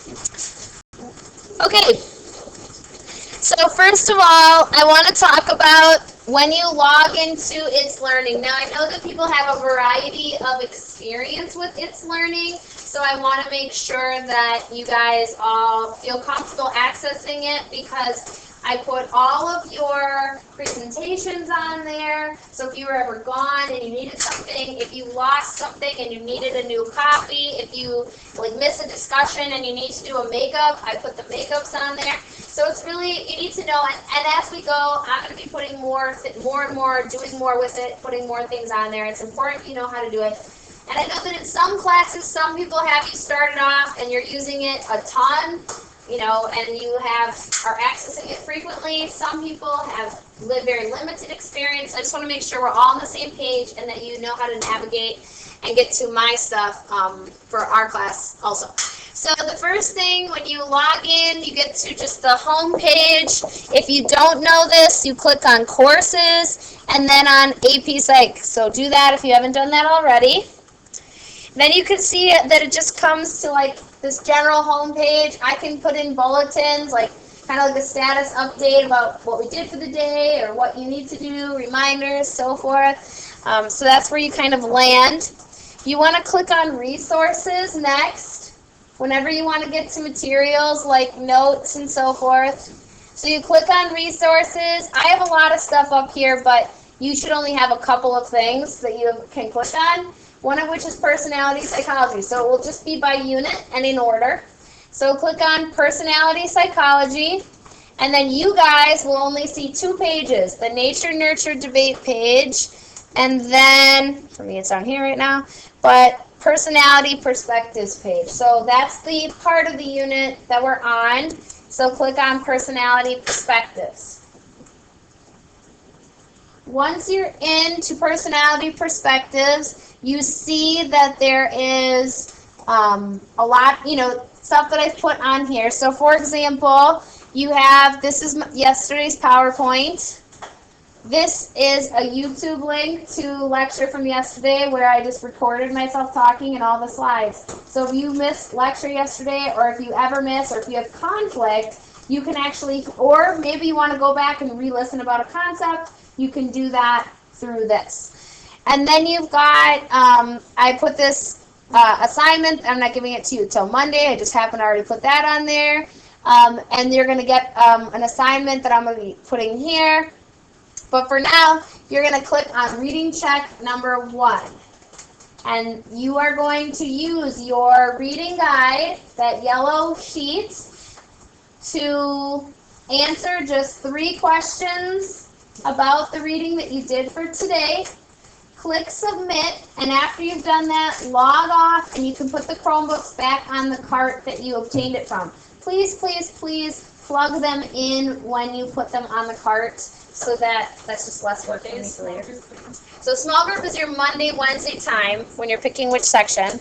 Okay, so first of all, I want to talk about when you log into It's Learning. Now, I know that people have a variety of experience with It's Learning, so I want to make sure that you guys all feel comfortable accessing it because I put all of your presentations on there. So if you were ever gone and you needed something, if you lost something and you needed a new copy, if you missed a discussion and you need to do a makeup, I put the makeups on there. So it's really, you need to know, and as we go, I'm going to be putting more and more, doing more with it, putting more things on there. It's important you know how to do it. And I know that in some classes, some people have you started off and you're using it a ton, and you are accessing it frequently. Some people have very limited experience. I just want to make sure we're all on the same page and that you know how to navigate and get to my stuff for our class also. So the first thing, when you log in, you get to just the home page. If you don't know this, you click on Courses and then on AP Psych. So do that if you haven't done that already. Then you can see that it just comes to this general home page. I can put in bulletins, kind of like a status update about what we did for the day or what you need to do, reminders, so forth. So that's where you kind of land. You want to click on Resources next whenever you want to get to materials like notes and so forth. So you click on Resources. I have a lot of stuff up here, but you should only have a couple of things that you can click on. One of which is Personality Psychology. So it will just be by unit and in order. So click on Personality Psychology, and then you guys will only see 2 pages, the Nature-Nurture debate page, and then, for me it's on here right now, but Personality Perspectives page. So that's the part of the unit that we're on. So click on Personality Perspectives. Once you're into Personality Perspectives, you see that there is a lot, stuff that I've put on here. So, for example, you have, this is yesterday's PowerPoint. This is a YouTube link to a lecture from yesterday where I just recorded myself talking and all the slides. So if you missed lecture yesterday, or if you ever miss, or if you have conflict, you can actually, or maybe you want to go back and re-listen about a concept, you can do that through this. And then you've got, I put this assignment, I'm not giving it to you until Monday, I just happen to already put that on there. And you're going to get an assignment that I'm going to be putting here. But for now, you're going to click on Reading Check number 1. And you are going to use your reading guide, that yellow sheet, to answer just 3 questions about the reading that you did for today. Click Submit, and after you've done that, log off, and you can put the Chromebooks back on the cart that you obtained it from. Please, please, please plug them in when you put them on the cart so that's just less work for me for later. So small group is your Monday, Wednesday time when you're picking which section.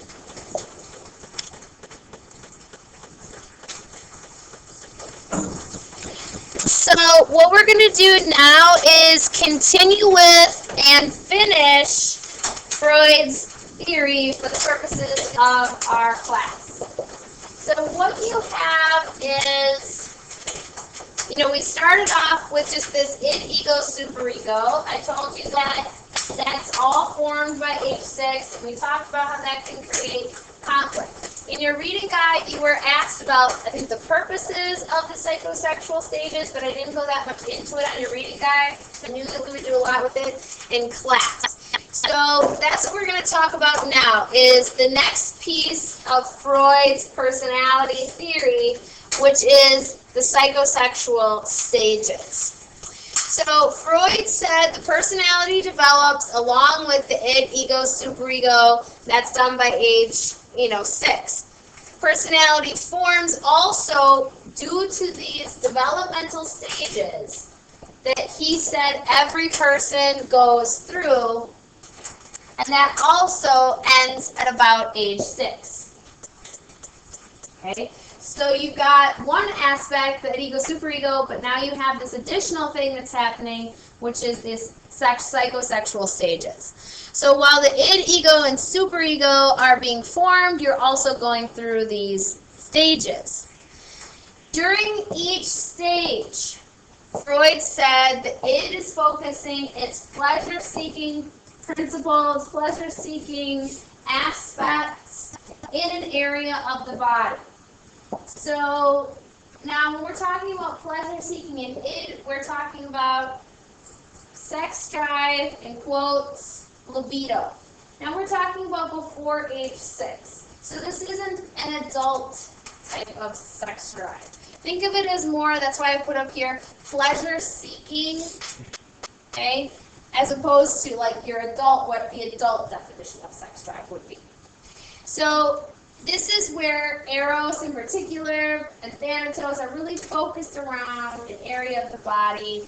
So what we're going to do now is continue with and finish Freud's theory for the purposes of our class. So what you have is, we started off with just this id, ego, superego. I told you that that's all formed by age 6. We talked about how that can create conflict. In your reading guide, you were asked about, I think, the purposes of the psychosexual stages, but I didn't go that much into it on your reading guide. I knew that we would do a lot with it in class. So that's what we're going to talk about now, is the next piece of Freud's personality theory, which is the psychosexual stages. So Freud said the personality develops along with the id, ego, superego. That's done by age 6. Personality forms also due to these developmental stages that he said every person goes through, and that also ends at about age 6. Okay? So you've got one aspect, the id, ego, superego, but now you have this additional thing that's happening, which is this psychosexual stages. So while the id, ego, and superego are being formed, you're also going through these stages. During each stage, Freud said that it is focusing its pleasure-seeking principles, pleasure-seeking aspects in an area of the body. So now when we're talking about pleasure-seeking in it, we're talking about sex drive, in quotes, libido. Now we're talking about before age 6. So this isn't an adult type of sex drive. Think of it as more, that's why I put up here, pleasure-seeking, okay, as opposed to like your adult, what the adult definition of sex drive would be. So this is where Eros in particular and Thanatos are really focused around an area of the body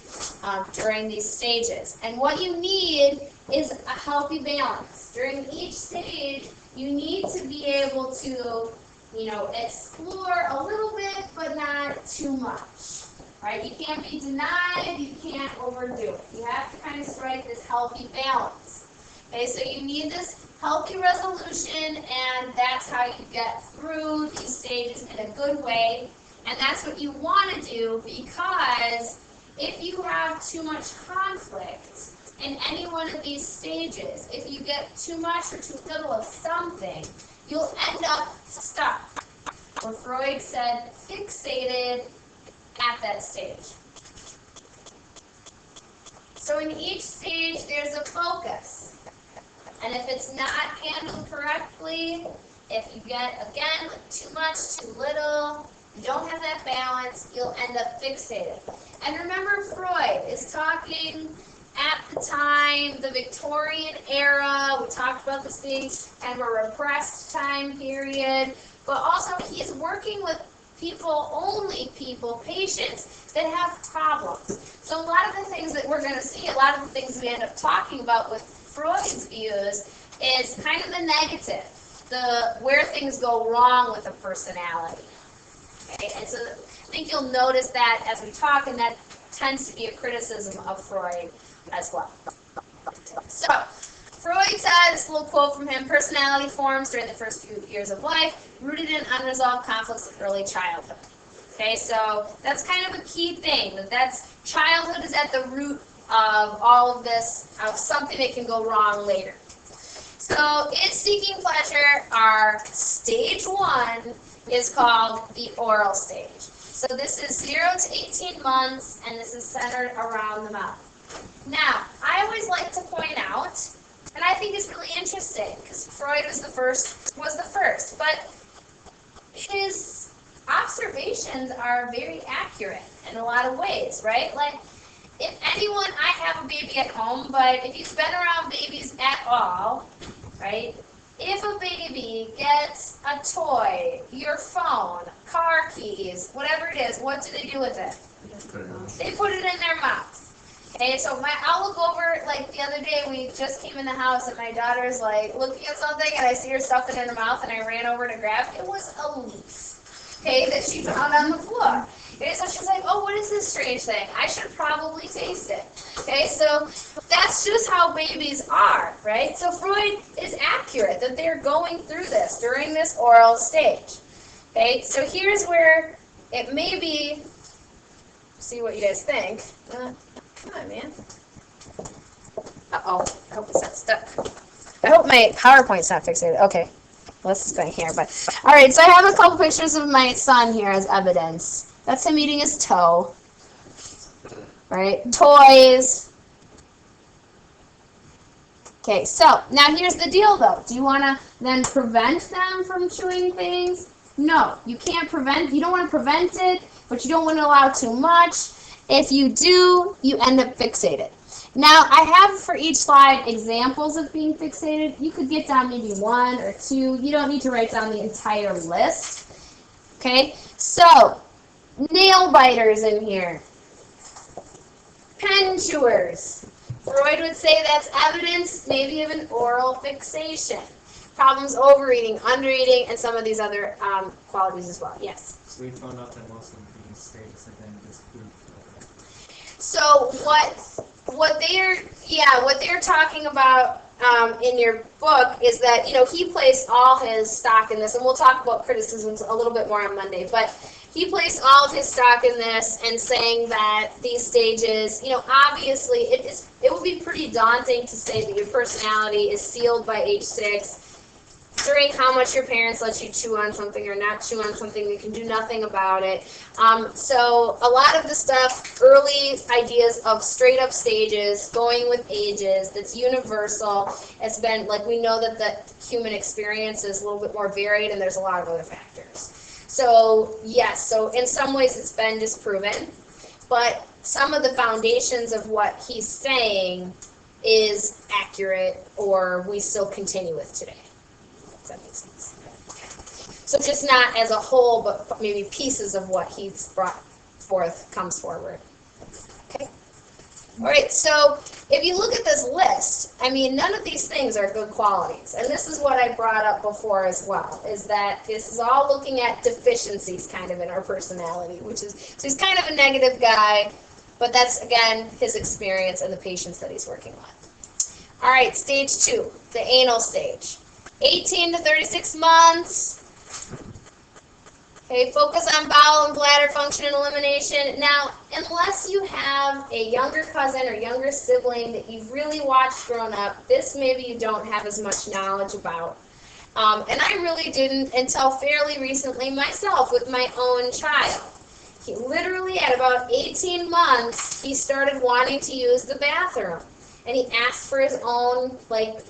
during these stages. And what you need is a healthy balance. During each stage, you need to be able to, explore a little bit, but not too much. Right? You can't be denied, you can't overdo it. You have to kind of strike this healthy balance. Okay, so you need this healthy resolution, and that's how you get through these stages in a good way. And that's what you want to do, because if you have too much conflict in any one of these stages, if you get too much or too little of something, you'll end up stuck. Where Freud said fixated at that stage. So in each stage, there's a focus. And if it's not handled correctly, if you get, again, too much, too little, you don't have that balance, you'll end up fixated. And remember, Freud is talking at the time, the Victorian era. We talked about this being kind of a repressed time period. But also, he's working with patients that have problems. So a lot of the things that we're going to see, a lot of the things we end up talking about with Freud's views is kind of the negative, where things go wrong with a personality. Okay? And so I think you'll notice that as we talk, and that tends to be a criticism of Freud as well. So Freud says, a little quote from him, personality forms during the first few years of life, rooted in unresolved conflicts of early childhood. Okay, so that's kind of a key thing, that's childhood is at the root of all of this, of something that can go wrong later. So in seeking pleasure, our stage 1 is called the oral stage. So this is 0 to 18 months, and this is centered around the mouth. Now, I always like to point out, and I think it's really interesting, because Freud was the first, but his observations are very accurate in a lot of ways, right? Like, if anyone, I have a baby at home, but if you've been around babies at all, right, if a baby gets a toy, your phone, car keys, whatever it is, what do they do with it? They put it in their mouth. Okay, so I'll look over, like the other day, we just came in the house and my daughter's like looking at something and I see her stuff it in her mouth and I ran over to grab it. It was a leaf, okay, that she found on the floor. Okay, so she's like, oh, what is this strange thing? I should probably taste it. Okay, so that's just how babies are, right? So Freud is accurate that they're going through this during this oral stage. Okay, so here's where it may be, see what you guys think. Come on, man. Uh-oh, I hope it's not stuck. I hope my PowerPoint's not fixated. Okay, let's go here. But all right, so I have a couple pictures of my son here as evidence. That's him eating his toe. Right? Toys. Okay, so now here's the deal, though. Do you want to then prevent them from chewing things? No, you can't prevent. You don't want to prevent it, but you don't want to allow too much. If you do, you end up fixated. Now, I have for each slide examples of being fixated. You could get down maybe 1 or 2. You don't need to write down the entire list. Okay, so nail biters in here. Pen chewers. Freud would say that's evidence maybe of an oral fixation. Problems overeating, undereating, and some of these other qualities as well. Yes? So we found out that most of these stages have been disproved. So what they're talking about in your book is that, he placed all his stock in this, and we'll talk about criticisms a little bit more on Monday, but he placed all of his stock in this and saying that these stages, obviously it would be pretty daunting to say that your personality is sealed by age 6, during how much your parents let you chew on something or not chew on something. You can do nothing about it. So a lot of the stuff, early ideas of straight up stages, going with ages, that's universal. It's been, like, we know that the human experience is a little bit more varied and there's a lot of other factors. So yes, so in some ways it's been disproven, but some of the foundations of what he's saying is accurate, or we still continue with today. Does that make sense? So just not as a whole, but maybe pieces of what he's brought forth comes forward. Okay. All right, so if you look at this list, I mean, none of these things are good qualities. And this is what I brought up before as well, is that this is all looking at deficiencies kind of in our personality, so he's kind of a negative guy, but that's, again, his experience and the patients that he's working with. All right, stage 2, the anal stage. 18 to 36 months. Okay, focus on bowel and bladder function and elimination. Now, unless you have a younger cousin or younger sibling that you've really watched growing up, this maybe you don't have as much knowledge about. And I really didn't until fairly recently myself with my own child. He literally, at about 18 months, he started wanting to use the bathroom. And he asked for his own,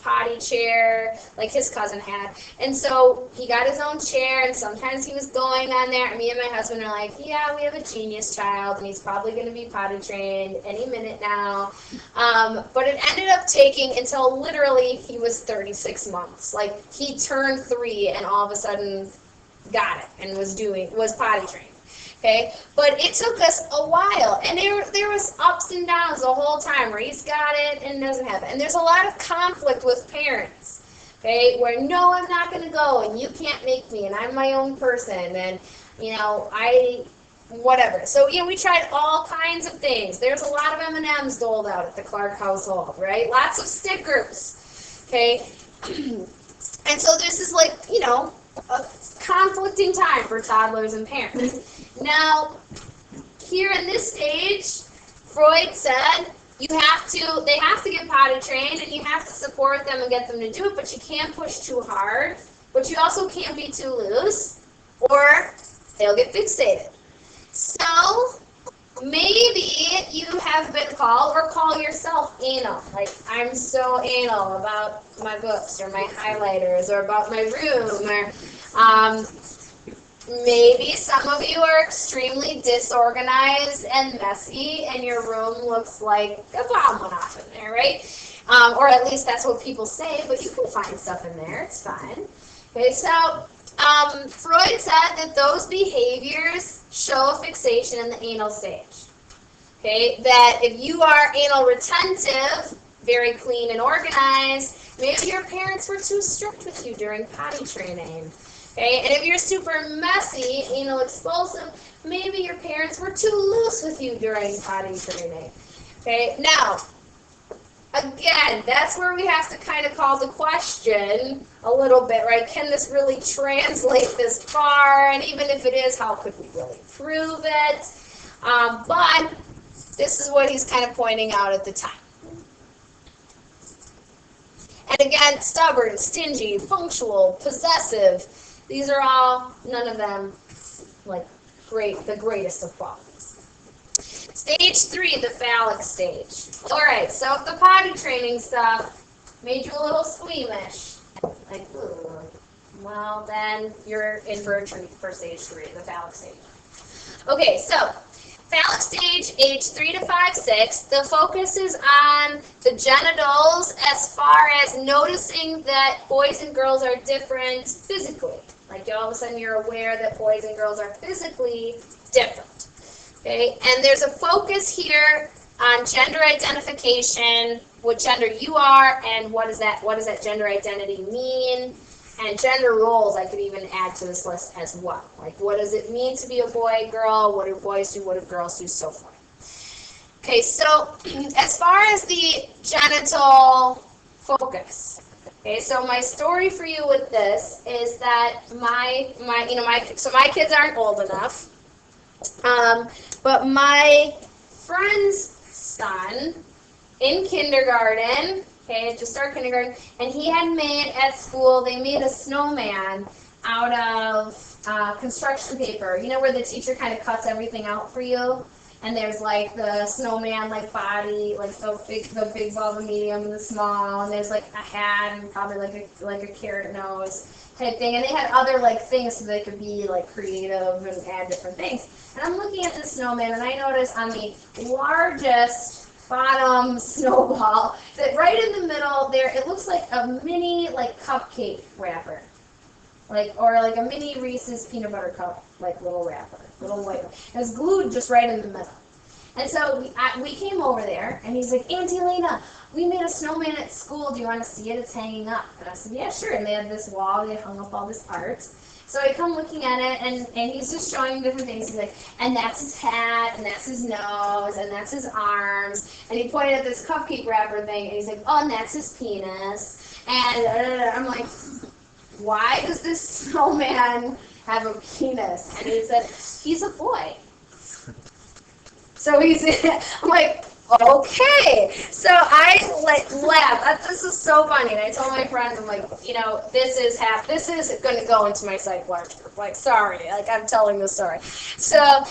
potty chair, like his cousin had. And so he got his own chair, and sometimes he was going on there. And me and my husband are like, yeah, we have a genius child, and he's probably going to be potty trained any minute now. But it ended up taking until literally he was 36 months. Like, he turned 3 and all of a sudden got it and was potty trained. Okay, but it took us a while, and there was ups and downs the whole time where he's got it and doesn't have it. And there's a lot of conflict with parents, okay, where no, I'm not going to go, and you can't make me, and I'm my own person, and, whatever. So, we tried all kinds of things. There's a lot of M&Ms doled out at the Clark household, right? Lots of stickers, okay? And so this is a conflicting time for toddlers and parents. Now, here in this stage, Freud said they have to get potty trained, and you have to support them and get them to do it, but you can't push too hard, but you also can't be too loose, or they'll get fixated. So, maybe you have been called, or call yourself anal. Like, I'm so anal about my books, or my highlighters, or about my room, or maybe some of you are extremely disorganized and messy, and your room looks like a bomb went off in there, right? Or at least that's what people say, but you can find stuff in there. It's fine. Okay, so Freud said that those behaviors show a fixation in the anal stage. Okay, that if you are anal retentive, very clean and organized, maybe your parents were too strict with you during potty training. Okay, and if you're super messy, anal explosive, maybe your parents were too loose with you during potty training. Okay, now, again, that's where we have to kind of call the question a little bit, right? Can this really translate this far? And even if it is, how could we really prove it? But this is what he's kind of pointing out at the time. And again, stubborn, stingy, punctual, possessive. These are all, none of them, the greatest of qualities. Stage 3, the phallic stage. All right, so if the potty training stuff made you a little squeamish, well, then you're in for a treat for stage 3, the phallic stage. Okay, so phallic stage, age 3 to 5, 6. The focus is on the genitals as far as noticing that boys and girls are different physically. Like, all of a sudden you're aware that boys and girls are physically different. Okay, and there's a focus here on gender identification, what gender you are, and what does that gender identity mean, and gender roles I could even add to this list as well. Like, what does it mean to be a boy, girl, what do boys do, what do girls do, so forth. Okay, so as far as the genital focus. Okay, so my story for you with this is that my kids aren't old enough, but my friend's son in kindergarten, okay, just started kindergarten, and he had made at school, they made a snowman out of construction paper. You know where the teacher kind of cuts everything out for you? And there's like the snowman like body, like the big ball, the medium, and the small, and there's like a hat and probably like a carrot nose type thing. And they had other like things so they could be like creative and add different things. And I'm looking at this snowman and I notice on the largest bottom snowball that right in the middle there it looks like a mini like cupcake wrapper. Or like a mini Reese's peanut butter cup, like little wrapper, little white one. It was glued just right in the middle. And so we came over there, and he's like, Auntie Lena, we made a snowman at school. Do you want to see it? It's hanging up. And I said, yeah, sure. And they had this wall. They hung up all this art. So I come looking at it, and he's just showing different things. He's like, and that's his hat, and that's his nose, and that's his arms. And he pointed at this cupcake wrapper thing, and he's like, oh, and that's his penis. And I'm like, why does this snowman have a penis? And he said, he's a boy. So I'm like, okay. So I laughed. This is so funny. And I told my friends, I'm like, this is going to go into my psych large group. Like, sorry, like I'm telling the story. So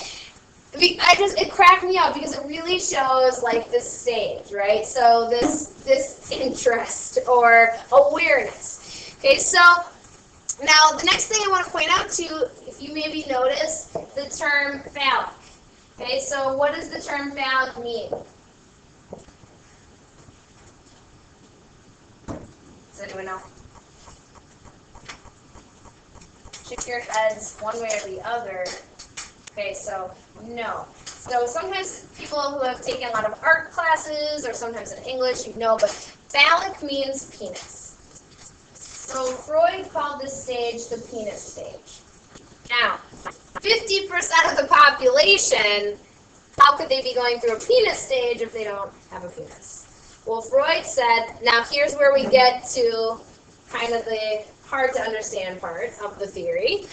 it cracked me up because it really shows like this stage, right? So this interest or awareness. Okay, so now the next thing I want to point out to you, if you maybe notice the term phallic. Okay, so what does the term phallic mean? Does anyone know? Shake your heads one way or the other. Okay, so no. So sometimes people who have taken a lot of art classes or sometimes in English, but phallic means penis. So Freud called this stage the penis stage. Now, 50% of the population, how could they be going through a penis stage if they don't have a penis? Well, Freud said, now here's where we get to kind of the hard to understand part of the theory,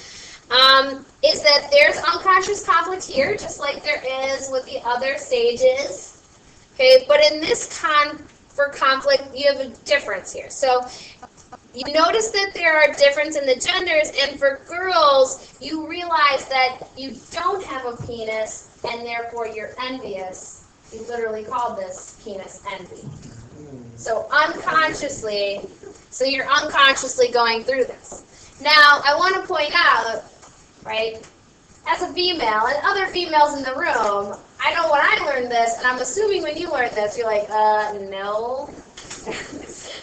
is that there's unconscious conflict here, just like there is with the other stages. Okay, but in this for conflict, you have a difference here. So you notice that there are differences in the genders, and for girls, you realize that you don't have a penis, and therefore you're envious. He literally called this penis envy. So you're unconsciously going through this. Now, I want to point out, right, as a female, and other females in the room, I know when I learned this, and I'm assuming when you learned this, you're like, no.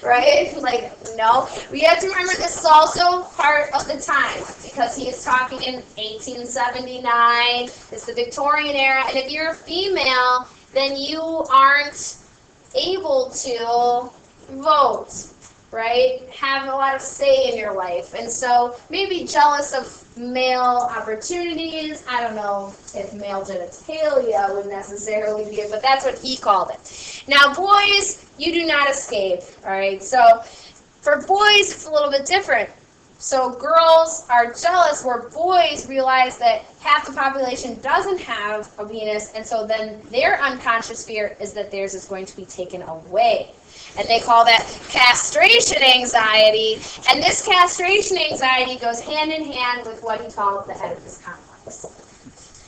Right? Like, no. We have to remember this is also part of the time because he is talking in 1879. It's the Victorian era. And if you're a female, then you aren't able to vote, right? Have a lot of say in your life. And so maybe jealous of male opportunities. I don't know if male genitalia would necessarily be it, but that's what he called it. Now, boys, you do not escape, all right? So for boys, it's a little bit different. So girls are jealous where boys realize that half the population doesn't have a penis, and so then their unconscious fear is that theirs is going to be taken away. And they call that castration anxiety. And this castration anxiety goes hand in hand with what he called the Oedipus complex.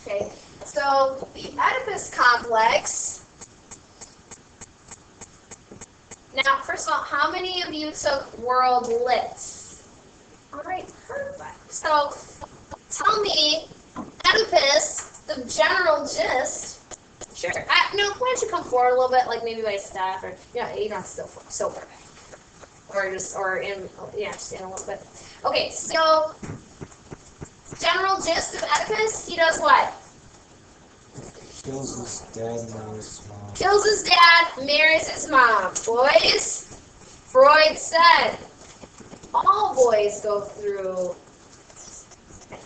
Okay, so the Oedipus complex. Now, first of all, how many of you took World Lit? All right, perfect. So tell me, Oedipus, the general gist. Sure. No, why don't you come forward a little bit, like maybe by staff, or you don't have to so far back, just in a little bit. Okay, so general gist of Oedipus, he does what? Kills his dad, marries his mom. Kills his dad, marries his mom. Boys, Freud said all boys go through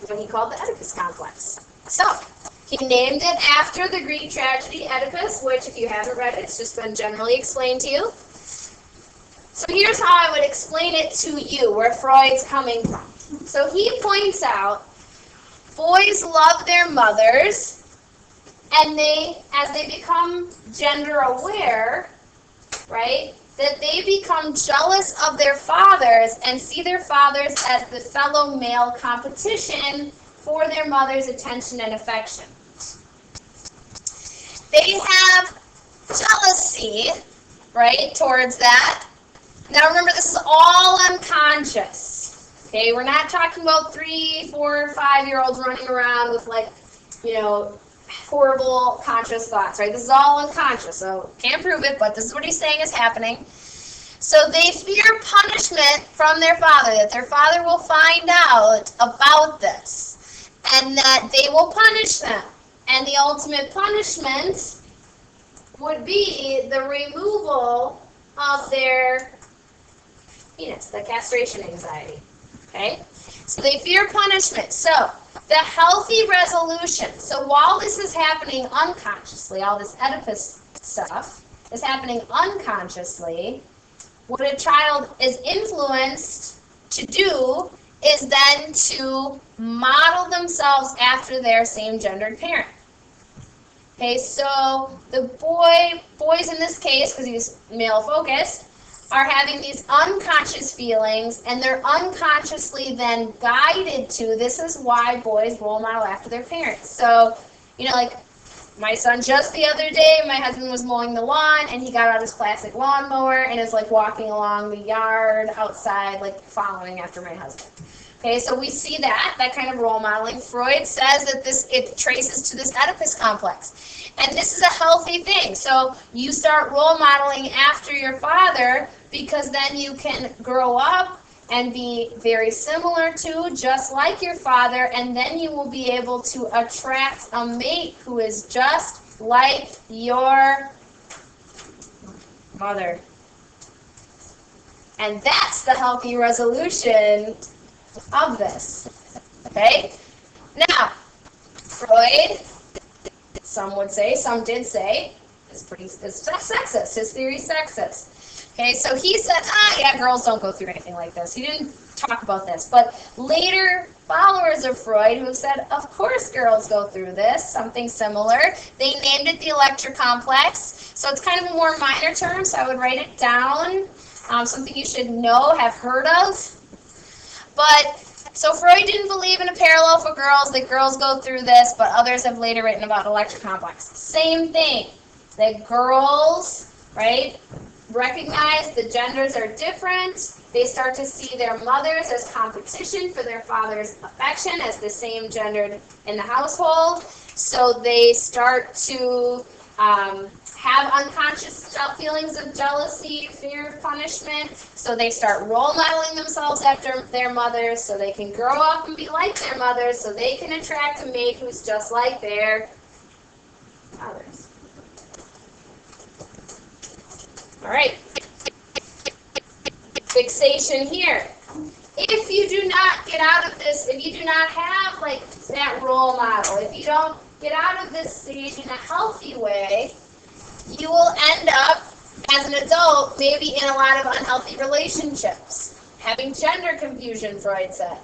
what he called the Oedipus complex. So he named it after the Greek tragedy Oedipus, which, if you haven't read it, it's just been generally explained to you. So here's how I would explain it to you, where Freud's coming from. So he points out boys love their mothers, and as they become gender aware, right, that they become jealous of their fathers and see their fathers as the fellow male competition for their mother's attention and affection. They have jealousy, right, towards that. Now remember, this is all unconscious. Okay, we're not talking about 3, 4, 5-year-olds running around with, like, horrible conscious thoughts, right? This is all unconscious, so can't prove it, but this is what he's saying is happening. So they fear punishment from their father, that their father will find out about this, and that they will punish them. And the ultimate punishment would be the removal of their penis, the castration anxiety. Okay? So they fear punishment. So the healthy resolution. So while this is happening unconsciously, all this Oedipus stuff is happening unconsciously, what a child is influenced to do is then to model themselves after their same-gendered parent. Okay, so the boys in this case, because he's male-focused, are having these unconscious feelings, and they're unconsciously then guided to, this is why boys role model after their parents. So, like my son just the other day, my husband was mowing the lawn, and he got out his classic lawnmower and is like walking along the yard outside, like following after my husband. Okay, so we see that kind of role modeling. Freud says that it traces to this Oedipus complex. And this is a healthy thing. So you start role modeling after your father, because then you can grow up and be very similar to, just like your father, and then you will be able to attract a mate who is just like your mother. And that's the healthy resolution of this. Okay? Now, Freud, some would say, some did say, is sexist. His theory is sexist. Okay, so he said, yeah, girls don't go through anything like this. He didn't talk about this. But later followers of Freud who said, of course girls go through this, something similar. They named it the Electra complex. So it's kind of a more minor term, so I would write it down. Something you should know, have heard of. But, so Freud didn't believe in a parallel for girls, that girls go through this, but others have later written about Electra complex. Same thing, that girls, right, recognize the genders are different. They start to see their mothers as competition for their father's affection as the same gendered in the household. So they start to have unconscious feelings of jealousy, fear of punishment. So they start role modeling themselves after their mothers so they can grow up and be like their mothers, so they can attract a mate who's just like their fathers. All right. Fixation here. If you do not get out of this, if you do not have like that role model, if you don't get out of this stage in a healthy way, you will end up as an adult maybe in a lot of unhealthy relationships, having gender confusion, Freud said.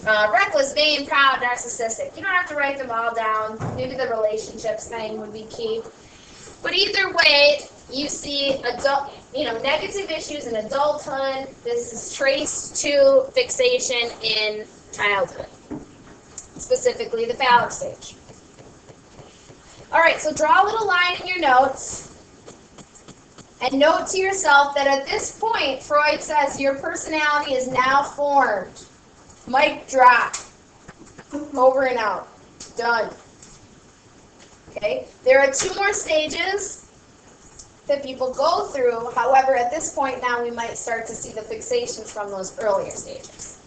Reckless, vain, proud, narcissistic. You don't have to write them all down. Maybe the relationships thing would be key. But either way, you see negative issues in adulthood. This is traced to fixation in childhood, specifically the phallic stage. All right, so draw a little line in your notes and note to yourself that at this point, Freud says your personality is now formed. Mic drop. Over and out. Done. Okay, there are 2 more stages that people go through. However, at this point now, we might start to see the fixations from those earlier stages.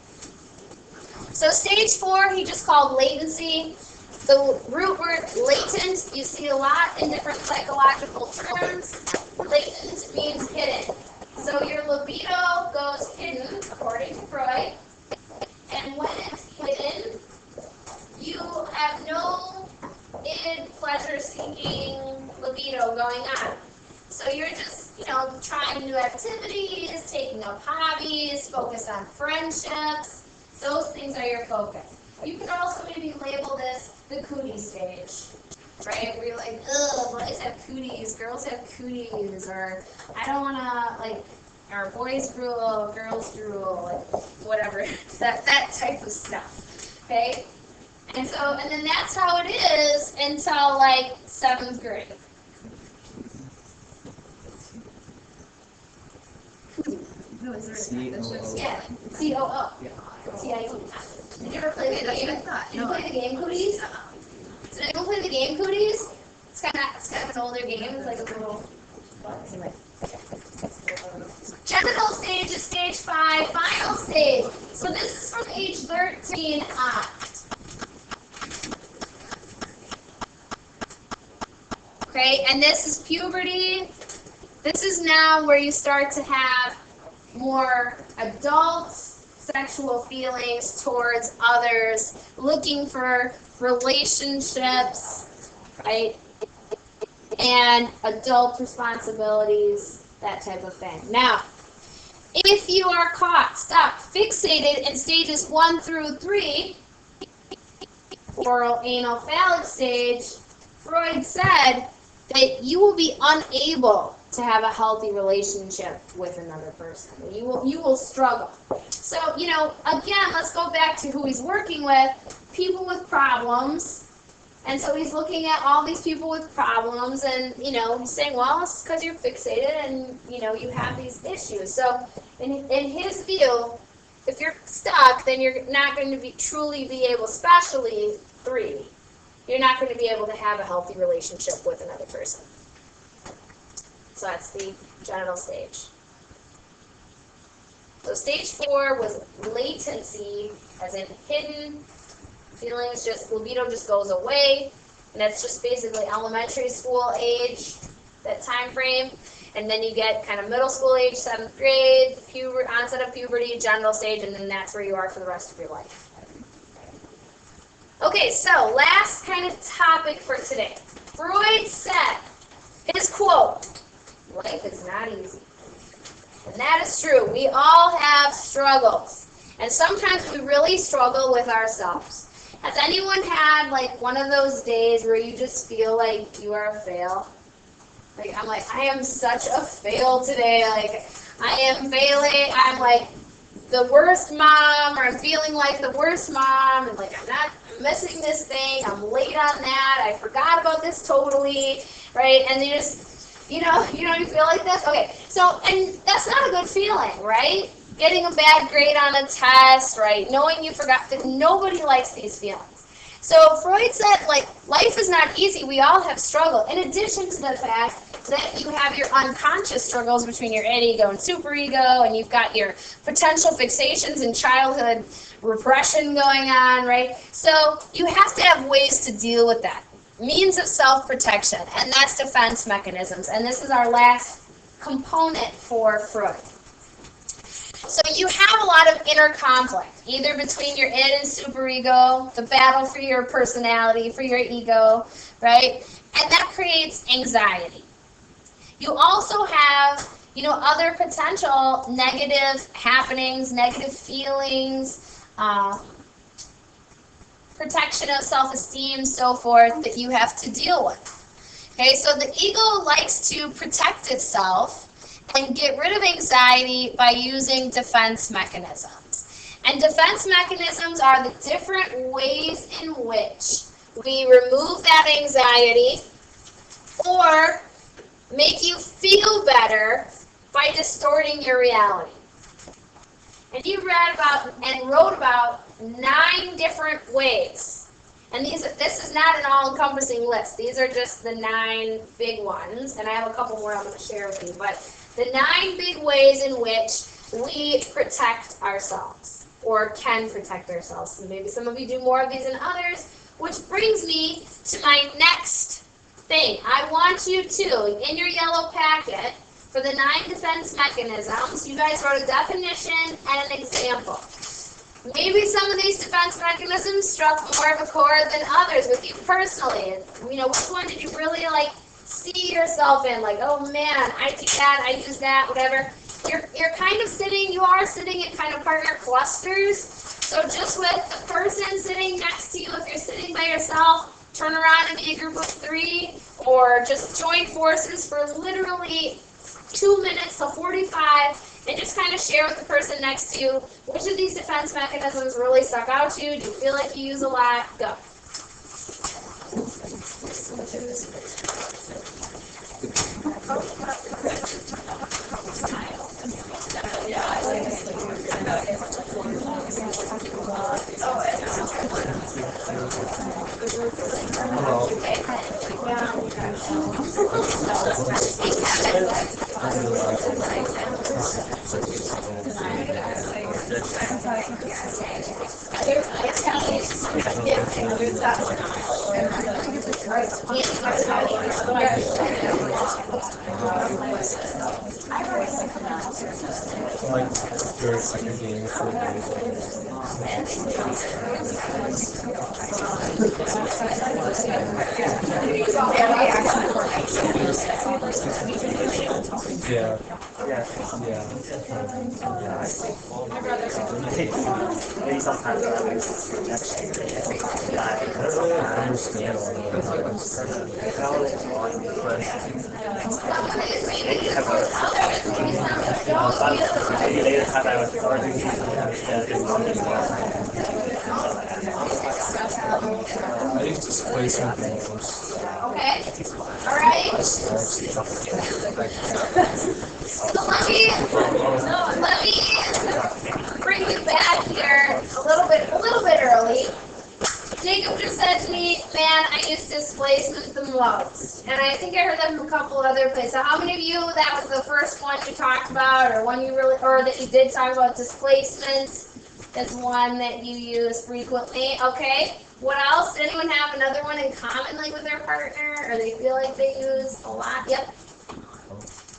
So stage 4, he just called latency. The root word latent, you see a lot in different psychological terms. Latent means hidden. So your libido goes hidden, according to Freud. And when it's hidden, you have no id, pleasure-seeking libido going on. So you're just, trying new activities, taking up hobbies, focus on friendships. Those things are your focus. You can also maybe label this the cootie stage, right? Where you're like, ugh, boys have cooties, girls have cooties, or I don't want to, like, or boys drool, girls drool, like, whatever, that type of stuff, okay? And then that's how it is until, like, 7th grade. Yeah, COO. CIO. Did you ever play the game? Did you play the game Cooties? Did anyone play the game Cooties? It's kind of an older game. It's like a little. Anyway. Genital stage is stage 5. Final stage. So this is from age 13 on. Okay, and this is puberty. This is now where you start to have more adult sexual feelings towards others, looking for relationships, right? And adult responsibilities, that type of thing. Now, if you are caught, stopped, fixated in stages 1 through 3, oral, anal, phallic stage, Freud said that you will be unable to have a healthy relationship with another person. You will struggle. So, again, let's go back to who he's working with, people with problems. And so he's looking at all these people with problems and, he's saying, well, it's because you're fixated and, you have these issues. So in his view, if you're stuck, then you're not going to truly be able, especially 3, you're not going to be able to have a healthy relationship with another person. So that's the genital stage. So stage 4 was latency, as in hidden feelings, libido just goes away, and that's just basically elementary school age, that time frame. And then you get kind of middle school age, 7th grade, onset of puberty, genital stage, and then that's where you are for the rest of your life. Okay, so last kind of topic for today. Freud said, his quote, life is not easy. And that is true. We all have struggles. And sometimes we really struggle with ourselves. Has anyone had like one of those days where you just feel like you are a fail? Like, I'm like, I am such a fail today. Like, I am failing. I'm like the worst mom, or I'm feeling like the worst mom, and like I'm missing this thing. I'm late on that. I forgot about this totally, right? And you just, you feel like this? Okay, so, and that's not a good feeling, right? Getting a bad grade on a test, right? Knowing you forgot, because nobody likes these feelings. So Freud said, like, life is not easy. We all have struggle. In addition to the fact that you have your unconscious struggles between your id-ego and superego, and you've got your potential fixations and childhood repression going on, right? So you have to have ways to deal with that. Means of self-protection, and that's defense mechanisms. And this is our last component for Freud. So you have a lot of inner conflict, either between your id and superego, the battle for your personality, for your ego, right? And that creates anxiety. You also have, other potential negative happenings, negative feelings, protection of self-esteem, so forth, that you have to deal with. Okay, so the ego likes to protect itself and get rid of anxiety by using defense mechanisms. And defense mechanisms are the different ways in which we remove that anxiety or make you feel better by distorting your reality. And you read about and wrote about 9 different ways. And this is not an all-encompassing list. These are just the 9 big ones. And I have a couple more I'm going to share with you. But the 9 big ways in which we protect ourselves, or can protect ourselves. And maybe some of you do more of these than others, which brings me to my next thing. I want you to, in your yellow packet, for the 9 defense mechanisms, you guys wrote a definition and an example. Maybe some of these defense mechanisms struck more of a chord than others with you personally. Which one did you really see yourself in, like, oh man, I do that, I use that, whatever. You're kind of sitting, you are sitting in kind of partner clusters. So just with the person sitting next to you, if you're sitting by yourself, turn around and be a group of 3, or just join forces for literally 2 minutes to 45, and just kind of share with the person next to you, which of these defense mechanisms really stuck out to you? Do you feel like you use a lot? Go. Like, your second game for yeah. Maybe sometimes I would Understand all I think displacement the most. Okay. All right. So let me bring you back here a little bit early. Jacob just said to me, man, I use displacement the most. And I think I heard that from a couple other places. So how many of you, that was the first one you talked about, or one you really, or that you did talk about displacement? That's one that you use frequently. Okay. What else? Did anyone have another one in common, like with their partner, or they feel like they use a lot? Yep.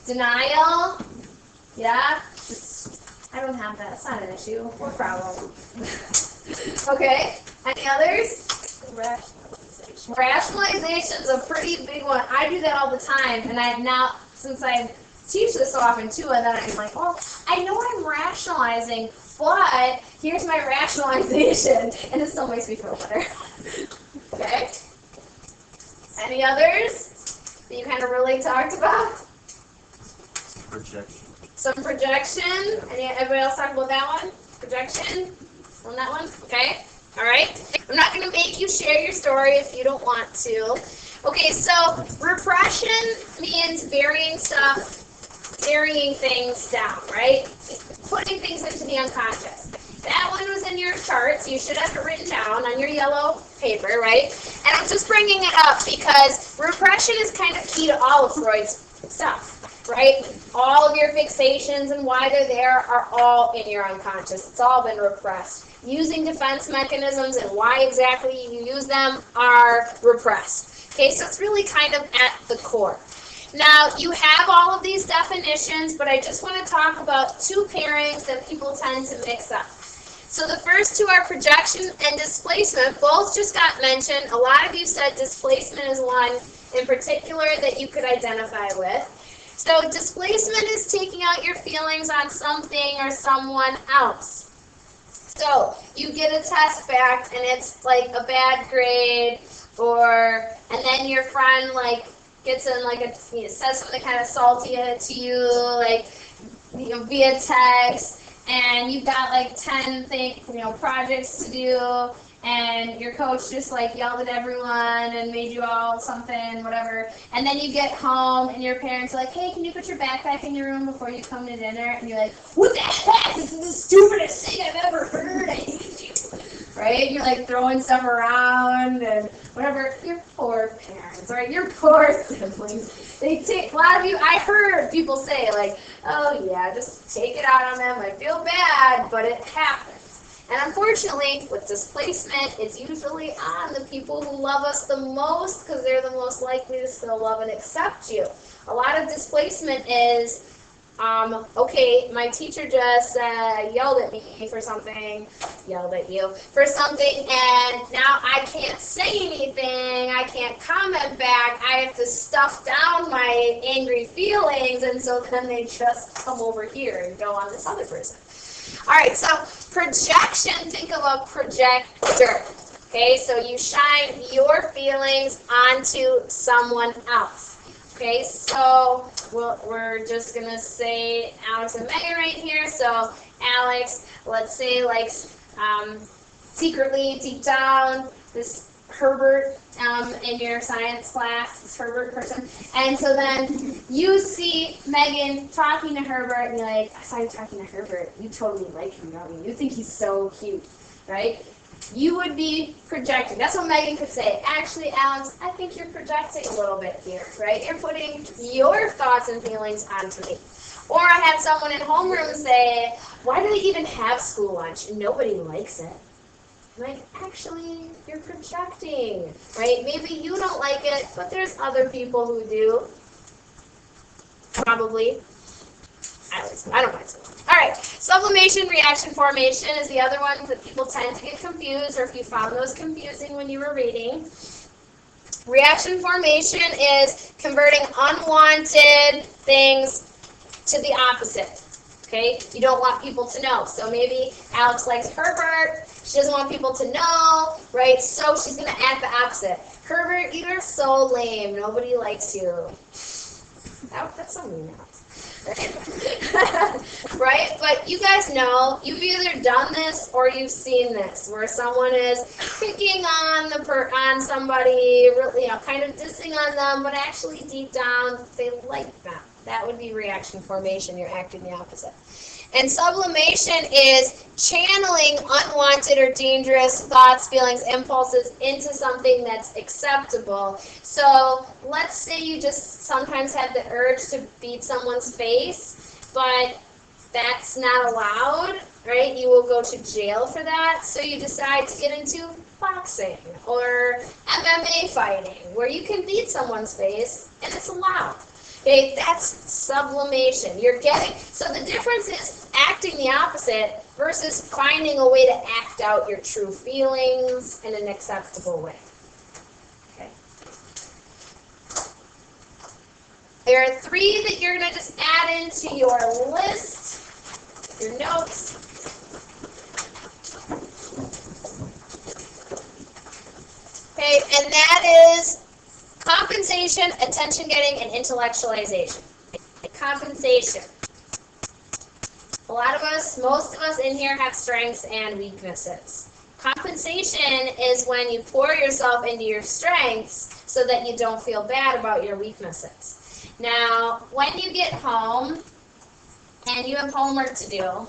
Denial. Yeah. I don't have that. It's not an issue. No problem. Okay. Any others? Rationalization is a pretty big one. I do that all the time, and I've now, since I teach this so often too, and then I'm like, oh, I know I'm rationalizing, but here's my rationalization, and it still makes me feel better. Okay. Any others that you kind of really talked about? projection. Some projection. Everybody else talk about that one? Projection? On that one? Okay. All right. I'm not going to make you share your story if you don't want to. Okay, so repression means burying stuff, burying things down, right? Putting things into the unconscious. That one was in your charts. You should have it written down on your yellow paper, right? And I'm just bringing it up because repression is kind of key to all of Freud's stuff, right? All of your fixations and why they're there are all in your unconscious. It's all been repressed. Using defense mechanisms and why exactly you use them are repressed. Okay, so it's really kind of at the core. Now, you have all of these definitions, but I just want to talk about 2 pairings that people tend to mix up. So the first 2 are projection and displacement. Both just got mentioned. A lot of you said displacement is one in particular that you could identify with. So displacement is taking out your feelings on something or someone else. So you get a test back and it's like a bad grade, and then your friend like gets in like says something kind of salty to you, like via text, and you've got like 10 projects to do, and your coach just like yelled at everyone and made you all something, whatever. And then you get home and your parents are like, hey, can you put your backpack in your room before you come to dinner? And you're like, what the heck? This is the stupidest thing I've ever heard. I hate you. Right? You're like throwing stuff around and whatever. Your poor parents, right? Your poor siblings. They take, a lot of you, I heard people say like, oh yeah, just take it out on them. I feel bad, but it happens. And unfortunately, with displacement, it's usually on the people who love us the most because they're the most likely to still love and accept you. A lot of displacement is okay, my teacher just yelled at me for something, yelled at you for something, and now I can't say anything, I can't comment back, I have to stuff down my angry feelings, and so then they just come over here and go on this other person. All right, so projection, think of a projector. Okay, so you shine your feelings onto someone else. Okay, so we're just going to say Alex and Megan right here. So Alex, let's say, likes secretly, deep down, this Herbert in your science class, this Herbert person. And so then you see Megan talking to Herbert, and you're like, I saw you talking to Herbert. You totally like him, don't you? You think he's so cute, right? You would be projecting. That's what Megan could say. Actually, Alex, I think you're projecting a little bit here, right? You're putting your thoughts and feelings onto me. Or I had someone in homeroom say, why do they even have school lunch? Nobody likes it. Like, actually, you're projecting, right? Maybe you don't like it, but there's other people who do. Probably. I don't like school. All right, sublimation, reaction formation is the other one that people tend to get confused, or if you found those confusing when you were reading. Reaction formation is converting unwanted things to the opposite. Okay, you don't want people to know. So maybe Alex likes Herbert. She doesn't want people to know, right? So she's going to act the opposite. Herbert, you are so lame. Nobody likes you. That's so mean. Right? But you guys know, you've either done this or you've seen this, where someone is picking on on somebody, really, kind of dissing on them, but actually deep down they like them. That would be reaction formation. You're acting the opposite. And sublimation is channeling unwanted or dangerous thoughts, feelings, impulses into something that's acceptable. So let's say you just sometimes have the urge to beat someone's face, but that's not allowed, right? You will go to jail for that. So you decide to get into boxing or MMA fighting, where you can beat someone's face and it's allowed. Okay, that's sublimation. So the difference is acting the opposite versus finding a way to act out your true feelings in an acceptable way. Okay. There are 3 that you're going to just add into your list, your notes. Okay, and that is compensation, attention getting, and intellectualization. Compensation. A lot of us, most of us in here have strengths and weaknesses. Compensation is when you pour yourself into your strengths so that you don't feel bad about your weaknesses. Now, when you get home and you have homework to do,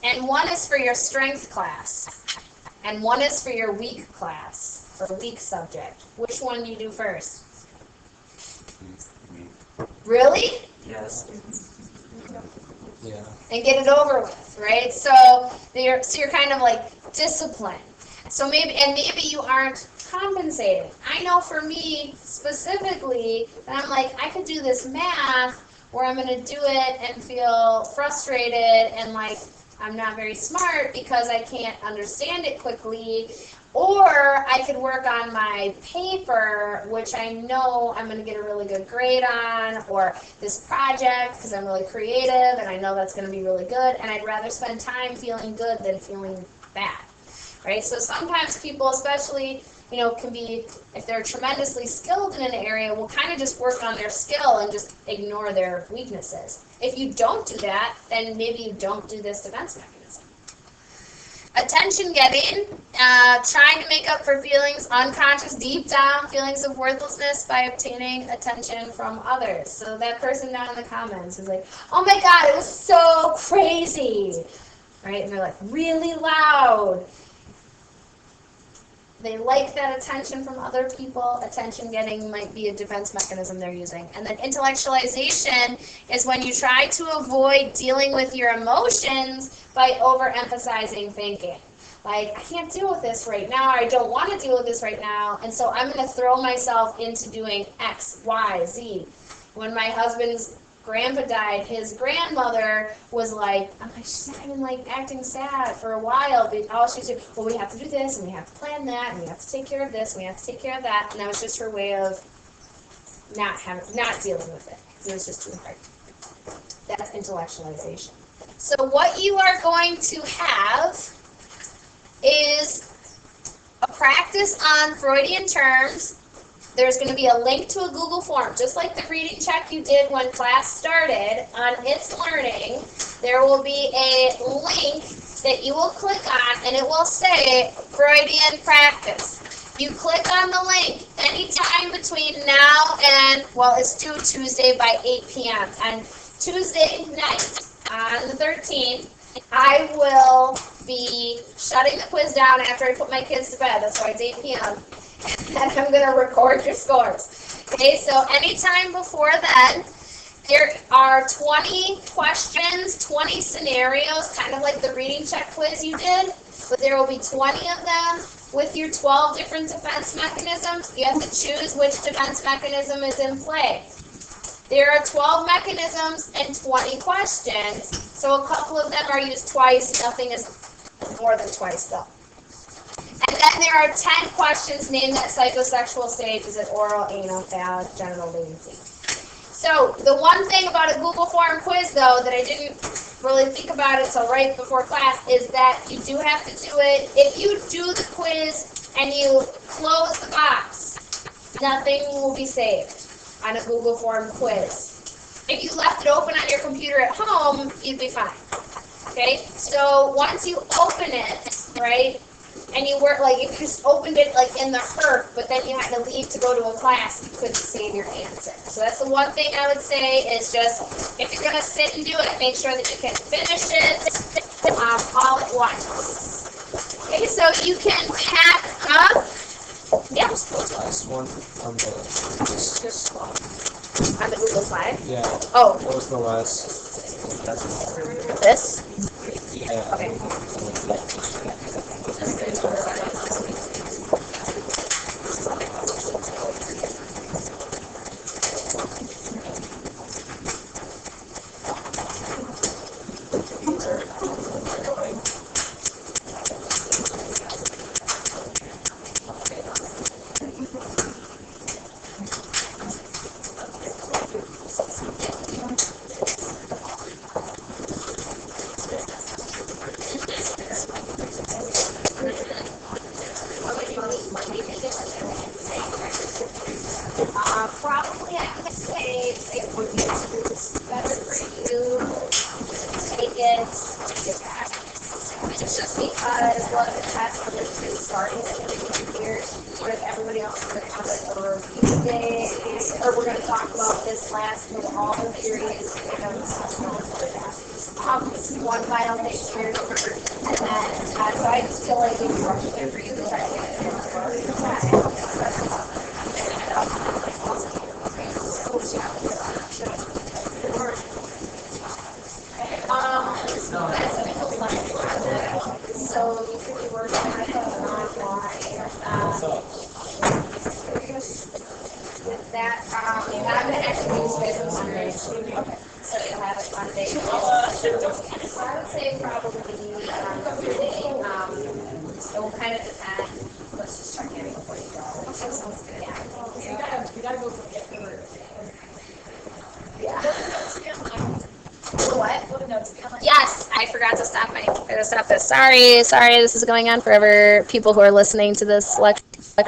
and one is for your strength class, and one is for your weak class, or weak subject, which one do you do first? Really? Yes. Yeah. And get it over with, right? So you're kind of like disciplined. So maybe you aren't compensating. I know for me specifically, that I'm like, I could do this math where I'm going to do it and feel frustrated and like I'm not very smart because I can't understand it quickly. Or I could work on my paper, which I know I'm going to get a really good grade on, or this project because I'm really creative and I know that's going to be really good, and I'd rather spend time feeling good than feeling bad, right? So sometimes people, especially, can be, if they're tremendously skilled in an area, will kind of just work on their skill and just ignore their weaknesses. If you don't do that, then maybe you don't do this defense mechanism. Attention getting, trying to make up for feelings, unconscious, deep down feelings of worthlessness by obtaining attention from others. So that person down in the comments is like, oh my God, it was so crazy, right? And they're like really loud. They like that attention from other people. Attention getting might be a defense mechanism they're using. And then intellectualization is when you try to avoid dealing with your emotions by overemphasizing thinking. Like, I can't deal with this right now, or I don't want to deal with this right now, and so I'm going to throw myself into doing X, Y, Z. When my husband's grandpa died, his grandmother was like, oh, she's not even like acting sad for a while, but all she's doing, well, we have to do this, and we have to plan that, and we have to take care of this, and we have to take care of that, and that was just her way of not dealing with it. It was just too hard. That's intellectualization. So what you are going to have is a practice on Freudian terms. There's going to be a link to a Google form, just like the reading check you did when class started on It's Learning. There will be a link that you will click on, and it will say Freudian practice. You click on the link anytime between now and, well, it's due Tuesday by 8 p.m. And Tuesday night, on the 13th, I will be shutting the quiz down after I put my kids to bed. That's why it's 8 p.m. And I'm going to record your scores. Okay, so anytime before then, there are 20 questions, 20 scenarios, kind of like the reading check quiz you did, but there will be 20 of them with your 12 different defense mechanisms. You have to choose which defense mechanism is in play. There are 12 mechanisms and 20 questions, so a couple of them are used twice, nothing is more than twice though. And then there are 10 questions named at psychosexual stage. Is it oral, anal, phallic, genital, latency? So the one thing about a Google form quiz though that I didn't really think about it till right before class is that you do have to do it. If you do the quiz and you close the box, nothing will be saved on a Google form quiz. If you left it open on your computer at home, you'd be fine. Okay? So once you open it, right, and you work, like if you just opened it like in the HERC, but then you had to leave to go to a class, you couldn't save your answer. So that's the one thing I would say is just, if you're going to sit and do it, make sure that you can finish it all at once. Okay, so you can pack up. Yeah. What's the last one on On the Google slide? Yeah. Oh. What was the last? This? Yeah. Okay. Probably I would say it would be better for you to take it just because what the test is starting here with everybody else is going to have like a review day, or we're going to talk about this last of all the periods one final thing here, and then so I just feel like we can rush it for you to try to get it so you could be working on that. I'm going to actually use schedule Monday. So you'll have it Monday. So I would say probably it will kind of depend. Let's just check in before you go. Okay, sounds good. Yeah. You gotta go get the What? Yes, I forgot to stop this. Sorry, this is going on forever. People who are listening to this lecture.